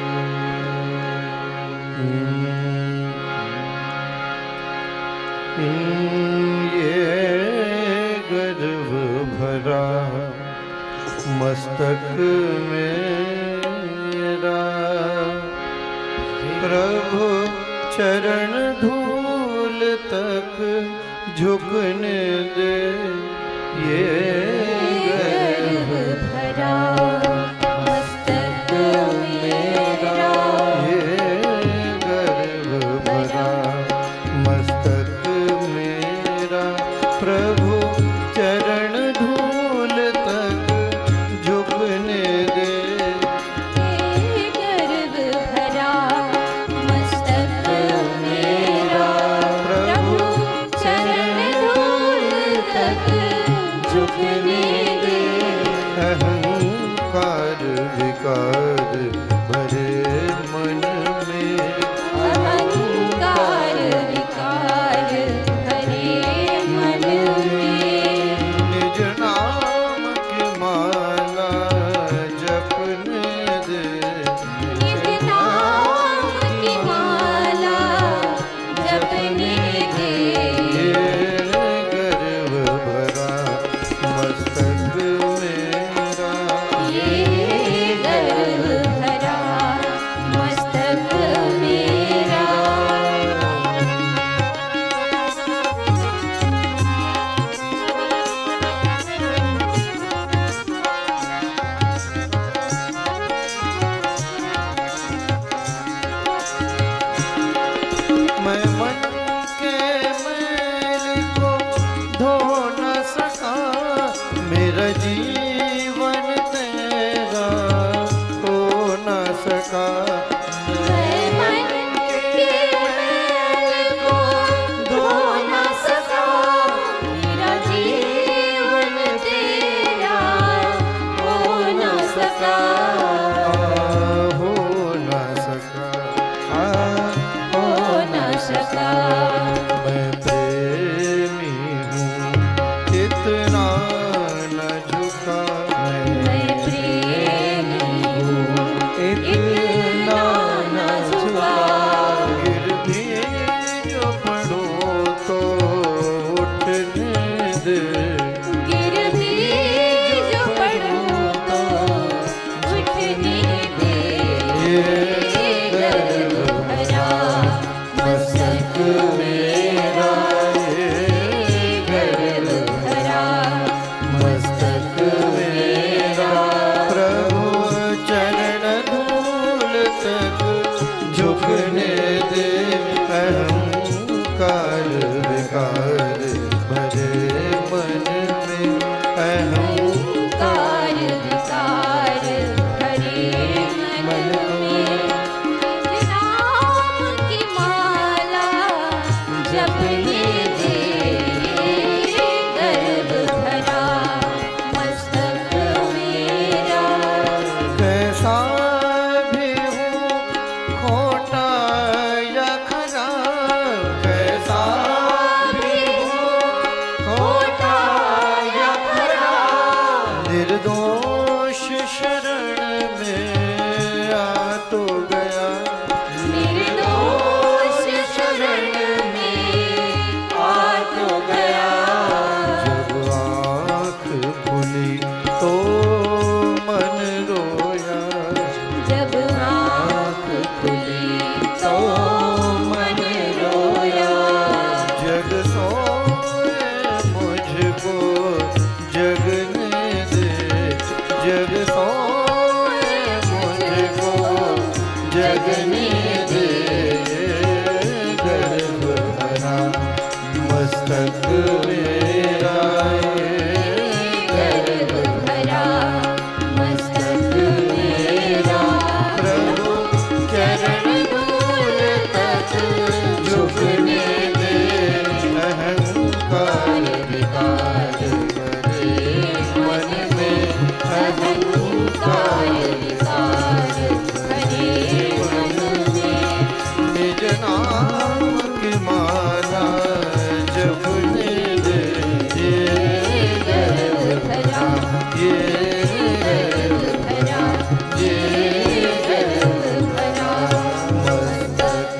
ये गर्व भरा मस्तक मेरा, प्रभु चरण धूल तक झुकने दे। ये गर्व भरा मस्तक मेरा, ये गर्व भरा मस्तक मेरा, प्रभु चरण धूल तक झुकने दे। ये गर्व भरा मस्तक मेरा, प्रभु गर्व भरा मस्तक मेरा। कैसा भी हूँ खोटा या खरा, कैसा भी खोटा या खरा, निर्दोष शरण में आ तो गया, निर्दोष शरण में आ तो गया। जब आँख खुली तो मन रोया, जब आँख खुली तो मन रोया। जग सोए मुझको जगने दे, जग सोए मुझको जगने दे, गर्व भरा मस्तक मेरा, गर्व भरा मस्तक मेरा। प्रभु चरण धूल तक झुकने दे, अहंकार विकार भरे मन में, अहंकार विकार भरे मन में। निज नाम की माला जपने दे, ये गर्व भरा ये गर्व भरा ये गर्व भरा मस्तक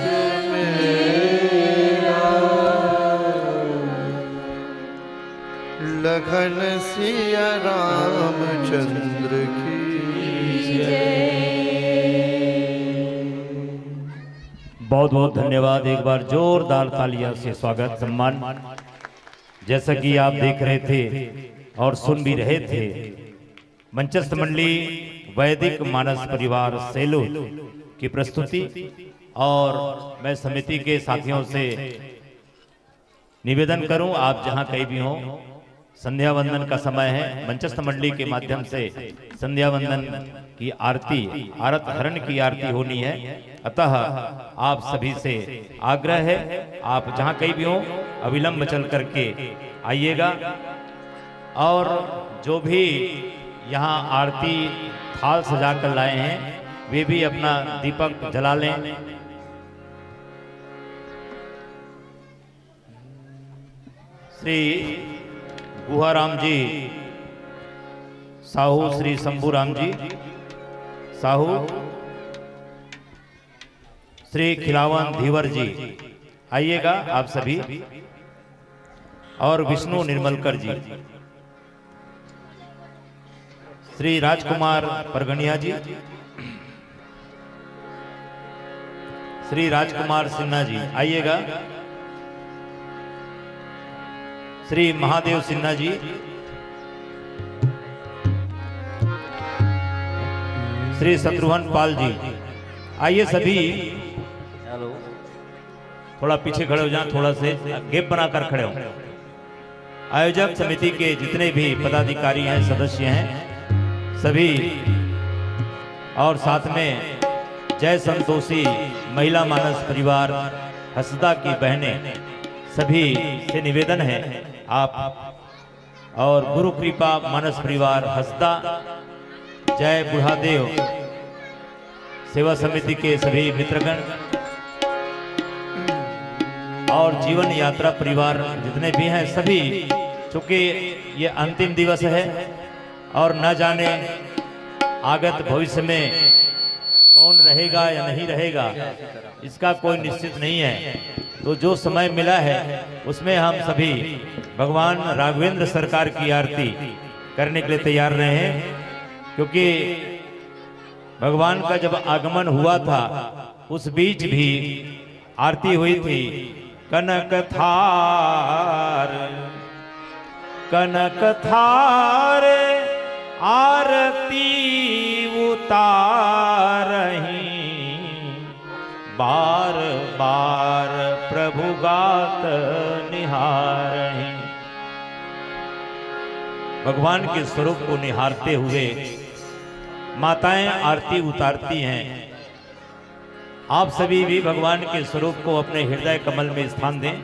लखन सिया रामचंद्र की बहुत बहुत धन्यवाद। एक बार जोरदार तालियां से स्वागत सम्मान। जैसा कि आप देख रहे थे और सुन भी रहे थे, मंचस्थ मंडली वैदिक मानस परिवार सेलो की प्रस्तुति। और मैं समिति के साथियों से निवेदन करूं, आप जहां कहीं भी हों, संध्या वंदन का समय है। मंचस्थ मंडली के माध्यम से संध्या वंदन की आरती, आरत हरण की आरती होनी है। अतः आप सभी से आग्रह है, आप जहां कहीं भी हों अविलंब चल करके आइएगा। और जो भी यहाँ आरती थाल सजा कर लाए हैं, वे भी अपना दीपक जला लें। श्री गुहाराम जी साहू, श्री शंभूराम जी साहू, श्री खिलावन धीवर जी आइएगा आप सभी, और विष्णु निर्मलकर जी, श्री राजकुमार परगनिया जी, श्री राजकुमार सिन्हा जी आइएगा, श्री महादेव सिन्हा जी, श्री शत्रुघ्न पाल जी आइए सभी। थोड़ा पीछे खड़े हो जाएं, थोड़ा से गैप बनाकर खड़े हो। आयोजक समिति के जितने भी पदाधिकारी हैं, सदस्य हैं सभी, और साथ में जय संतोषी महिला मानस परिवार हसदा की बहनें, सभी से निवेदन है आप, और गुरु कृपा मानस परिवार हसदा, जय बुढ़ादेव सेवा समिति के सभी मित्रगण, और जीवन यात्रा परिवार जितने भी हैं सभी, चूंकि ये अंतिम दिवस है और न जाने आगत भविष्य में कौन रहेगा या नहीं रहेगा, इसका कोई निश्चित नहीं है। तो जो समय मिला है उसमें हम सभी भगवान राघवेंद्र सरकार की आरती करने के लिए तैयार रहे हैं, क्योंकि भगवान का जब आगमन हुआ था उस बीच भी आरती हुई थी। कनक थार कनक थार आरती उतारही, बार बार प्रभु गात निहारही। भगवान के स्वरूप को निहारते हुए माताएं आरती उतारती हैं। आप सभी भी भगवान के स्वरूप को अपने हृदय कमल में स्थान दें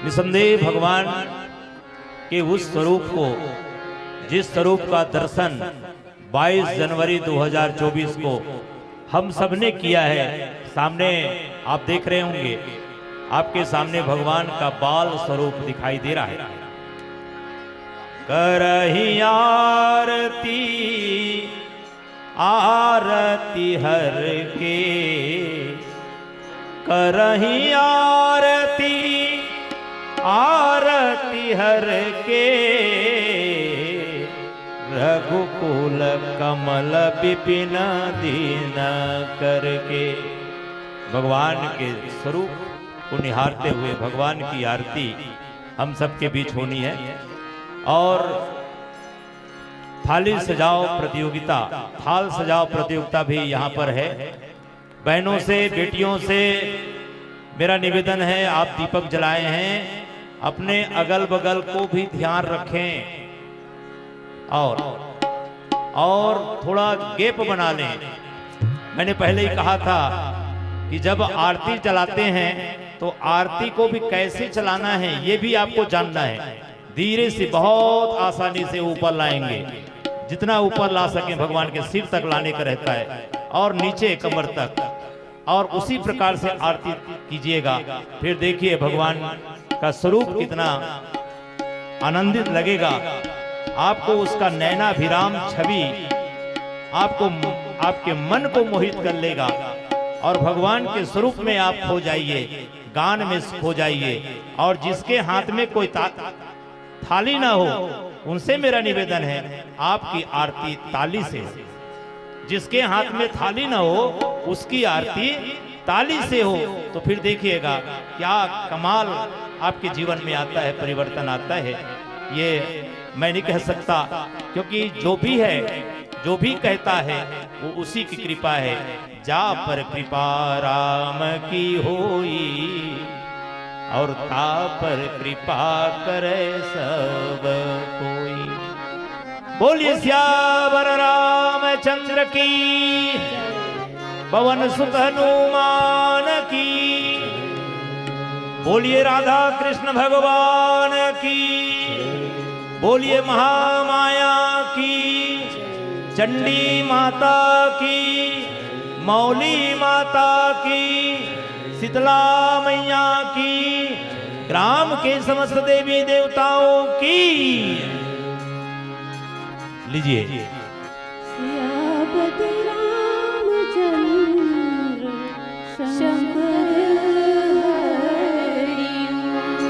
निसंदेह भगवान के उस स्वरूप को, जिस स्वरूप का दर्शन 22 जनवरी 2024 को हम सब ने किया है, सामने आप देख रहे होंगे, आपके सामने भगवान का बाल स्वरूप दिखाई दे रहा है। करही आरती आरती हर के, करही आरती आरती हर के, रघुकुल कमल विपिन दीन करके। भगवान के स्वरूप को निहारते हुए भगवान की आरती हम सबके बीच होनी है। और थाली सजाओ प्रतियोगिता, थाल सजाओ प्रतियोगिता भी यहाँ पर है। बहनों से, बेटियों से मेरा निवेदन है, आप दीपक जलाए हैं, अपने अगल बगल को भी ध्यान रखें और थोड़ा गैप बना लें। मैंने पहले ही कहा था कि जब आरती चलाते हैं तो आरती को भी कैसे चलाना है ये भी आपको जानना है। धीरे से, बहुत आसानी से ऊपर लाएंगे, जितना ऊपर ला सकें भगवान के सिर तक लाने का रहता है, और नीचे कमर तक, और उसी प्रकार से आरती कीजिएगा। फिर देखिए भगवान का स्वरूप कितना आनंदित लगेगा आपको। उसका नैनाभिराम छवि आपको, आपके मन को मोहित कर लेगा, और भगवान के स्वरूप में आप खो जाइए, गान में खो जाइए। और जिसके हाथ में कोई थाली ना हो, उनसे मेरा निवेदन है आपकी आरती ताली से हो। जिसके हाथ में थाली ना हो, उसकी आरती ताली से हो, तो फिर देखिएगा क्या कमाल आपके जीवन में आता है, परिवर्तन आता है। ये मैं नहीं कह सकता, क्योंकि जो भी है, जो भी कहता है वो उसी की कृपा है। जा पर कृपा राम की होई, और ता पर कृपा करे सब कोई। बोलिए सियावर रामचंद्र की, पवन सुत हनुमान की। बोलिए राधा कृष्ण भगवान की, बोलिए महामाया की, चंडी माता की, मौली माता की, शीतला मैया की, ग्राम के समस्त देवी देवताओं की। लीजिए। सियापति रामचंद्र शंकर हरि ओम।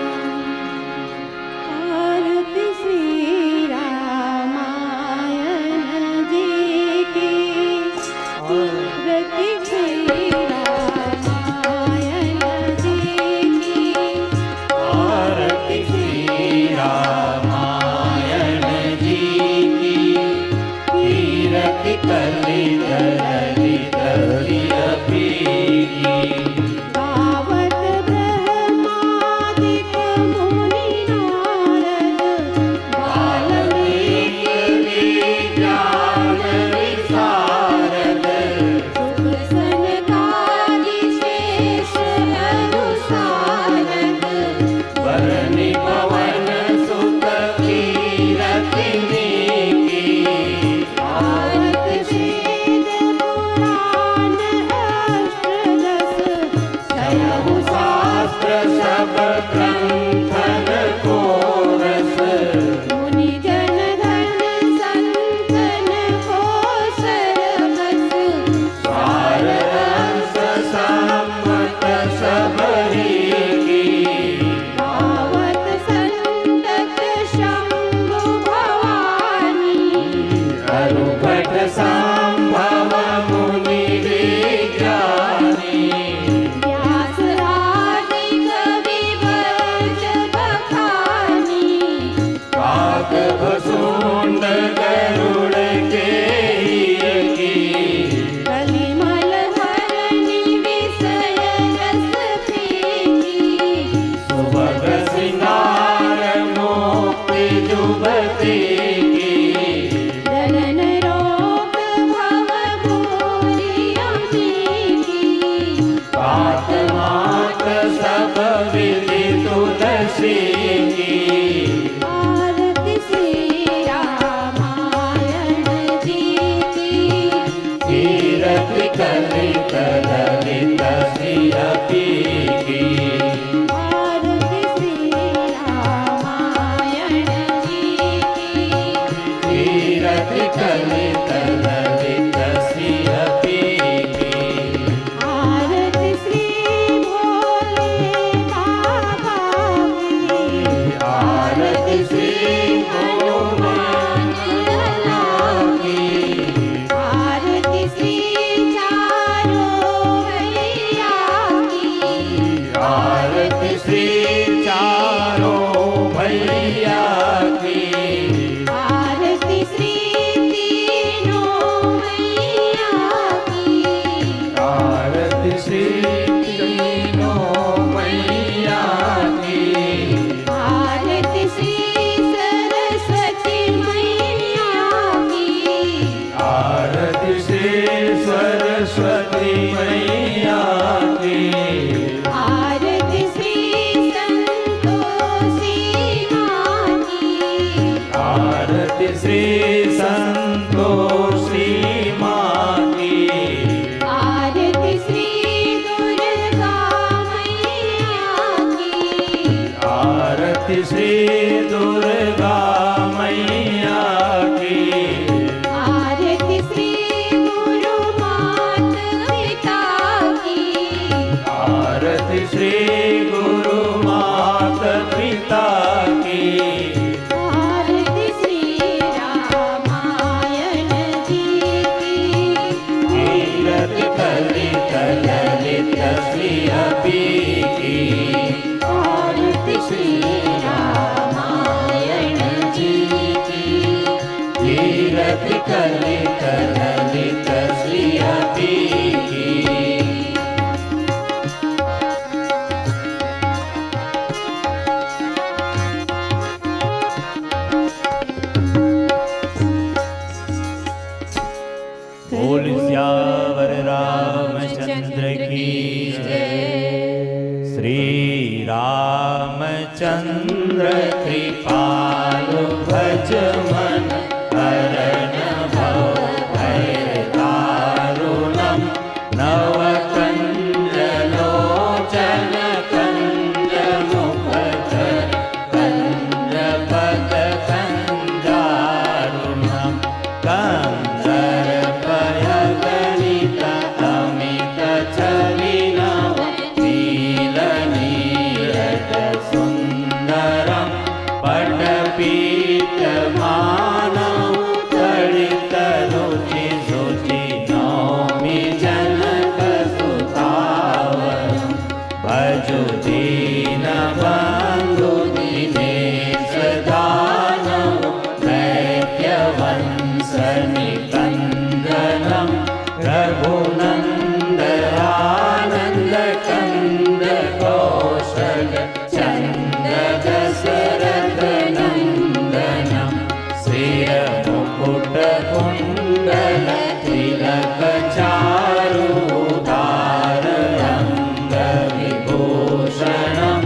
आरती श्री रामायण जी की, आरती श्री रामायण जी की, आरती श्री रामायण जी की, तीरथ कली धरली धरी अपीगी। गावत ब्रह्मादिक मुनि नारद, वाल्मीकि ज्ञान विशारद, सुख सनकादि शेष अनुसारद, वरनि पवन सुत कीरतिनी की। आरती वेद पुराण अष्टदश, शास्त्र सब ग्रंथ आरती श्री दुर्गा मैया की आरती श्री गुरु मात पिता की आरती श्री गुरु मात पिता की आरती श्री रामायण जी की कीरति कलित ललित श्री अभी की आरती श्री रामायण जी की कीरति कलित ललित श्री अभी की बोल सियावर रामचंद्र की जय। श्री रामचंद्र कृपालु भज मन हरण भव भय दारुणम नव कंज लोचन कंज मुखधर कंज पद कंजारुणम कंदर पयगणित अमित छविनव नील नीरज सुंदरम पटपीत मानव तड़ित रुचि शुचि नौमि जनक सुतावरम भजु दीन बंधु दिनेश दानव दैत्य वंश निकंदनम रघुनंद आनंद कंद कौशल चंद दशरथ नंदनम श्रिय मुकुट कुंडल तिलक चारुधार अंग विभूषणम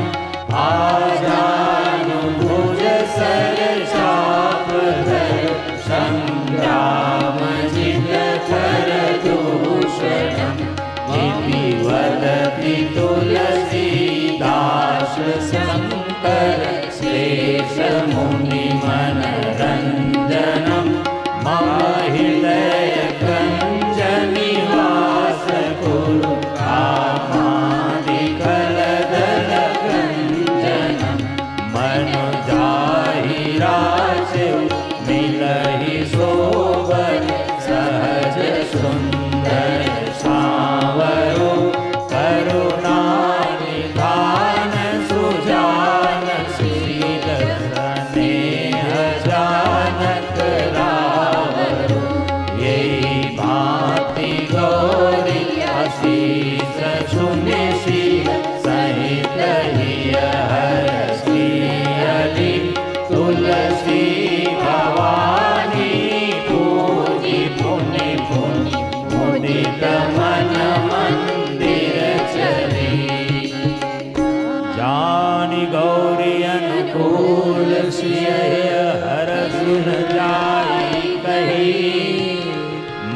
आजानुभुज सर चाप धर संग्राम जित कर दूषणम इति वदति तुलसीदास शंकर शेष मुनि मनरंजनम मम हृदय कंज निवास कुरु कामादिकलदल गंजनम मनु जाहि राशिव मिलहि सोबर सहज सुंदर सावरो करुणा निधान सुजान शील स्नेह जानक रावरो यही भांति गौरी असीस सुनिशील सहित हिय हर श्रीअलि तुलसी भवानी पूजी पुनि पुनि मुदित मन मंदिर चली जानी गौरी अनुकूल श्रिय हर सुन जाई कही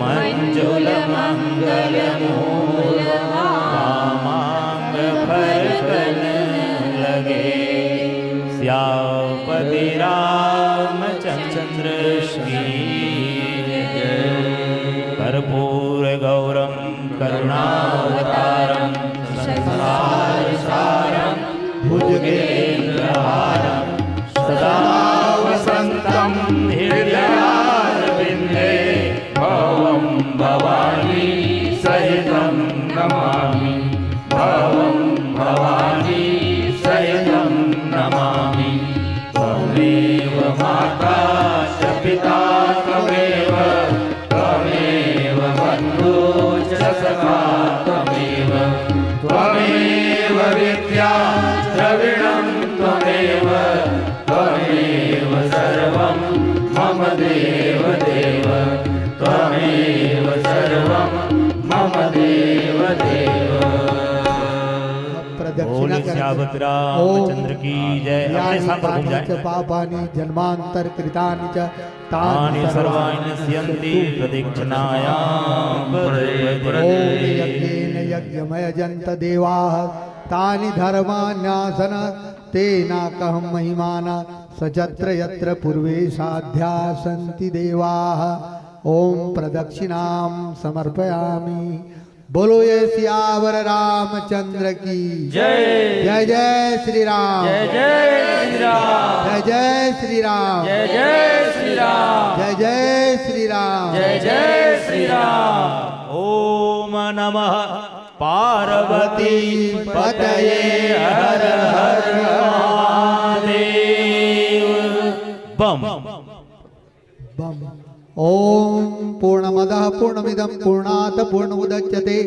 मंजुल मंगल मूल मांग फल फल लगे श्यामपति रामचंद्र की कर्पूर गौरम करुणावतारम संसार सारम भुजगेन्द्रहारम सदा वसंतम हृदयारविंदे भवम भवानी सहितं नमामि भवम भवानी सहितं नमामि त्वमेव माता च पिता त्वमेव त्वमेव बन्धु च सखा त्वमेव त्वमेव विद्या द्रविणं त्वमेव त्वमेव सर्वं मम देव देव त्वमेव सर्वं मम देव देव। बोल श्यावत रामचंद्र की जय। अपने स्थान पर घूम जाएं। पापानि जन्मांतर कृतानि च तानि सर्वाणि नश्यन्ति प्रदक्षिणायां यज्ञेन यज्ञमयजन्त देवाः तानि धर्मान्यासन तेनाकहं महिमाना सजत्र यत्र पूर्वे साध्या सन्ति देवाः ओम प्रदक्षिणां समर्पयामि। बोलो ये सियावर रामचंद्र की जय जय जय श्री राम जय जय श्री राम जय जय श्री राम जय जय श्री राम जय जय श्री राम जय जय श्री राम। ओम नमः पार्वती पतये हर हर महादेव बम बम। ओम पूर्णमदः पूर्णमिदं पूर्णात् पूर्णमुदच्यते